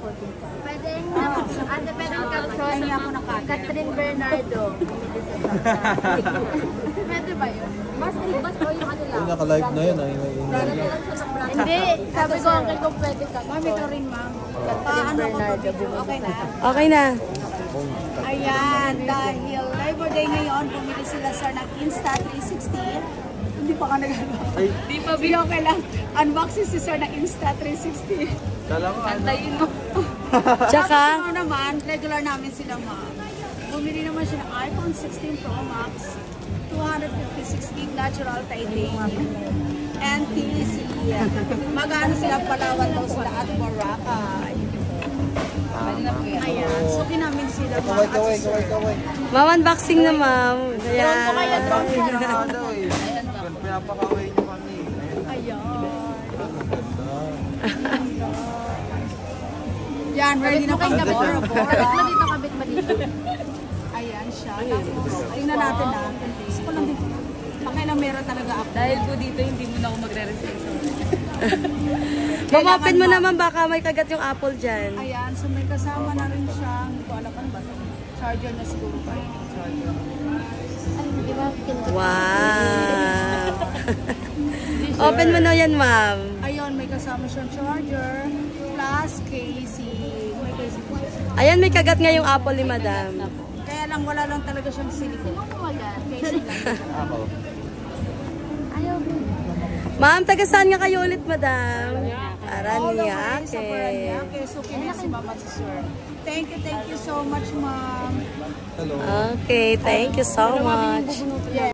Pwede ate, pwede caption. Kaya ako ng Catherine Bernardo. Pwede ba yun? Mas o yung ano lang. Naka-live na yun. Hindi, sabi ko uncle kung pwede ka. Ma'am, ito rin, ma'am. Catherine Bernardo. Okay na. Okay na. Ayan, dahil Labor Day ngayon, bumili sila sir ng Insta360. Hindi pa ka nag-unbox. Hindi pa okay lang. Unboxing si sir ng Insta360. Kala ko, Antayin mo. Tsaka, Tapos naman, regular namin sila ma'am. Bumili naman siya ng iPhone 16 Pro Max, 256 gig natural titanium, and TC. Mag-ano sila, Palawan daw sila at Boracay. Ayan, so namin sila ma'am. kaway. ma'am, unboxing na ma'am. Ayan. Pinapakaway niyo kami. Ayan. Yan, ready na kang kabit. Kabit mo dito, kabit mo dito. Ayan siya. Tapos, tingnan natin na. Gusto ko lang dito. Pakailang meron talaga ako. Dahil po dito, hindi mo na ako magre-receive. Mama-open mo naman baka may kagat yung apple dyan. Ayan, so may kasama na rin siya. Hindi ko alam ano ba ito. Charger na siguro pa yun. Charger. Di ba? Wow. Open mo na yan, ma'am. Ayun, may kasama siyang charger. Plus casing. May casing po siya. Ayan, may kagat nga yung apple ni madam. Kaya lang, wala lang talaga siyang silicone. Casing lang. Ako. Ayaw. Ma'am, taga saan nga kayo ulit, madam? Paranaque. Sa Paranaque. Paranaque. So, kinig si mama si sir. Thank you so much, ma'am. Hello. Okay, thank you so much. Yes.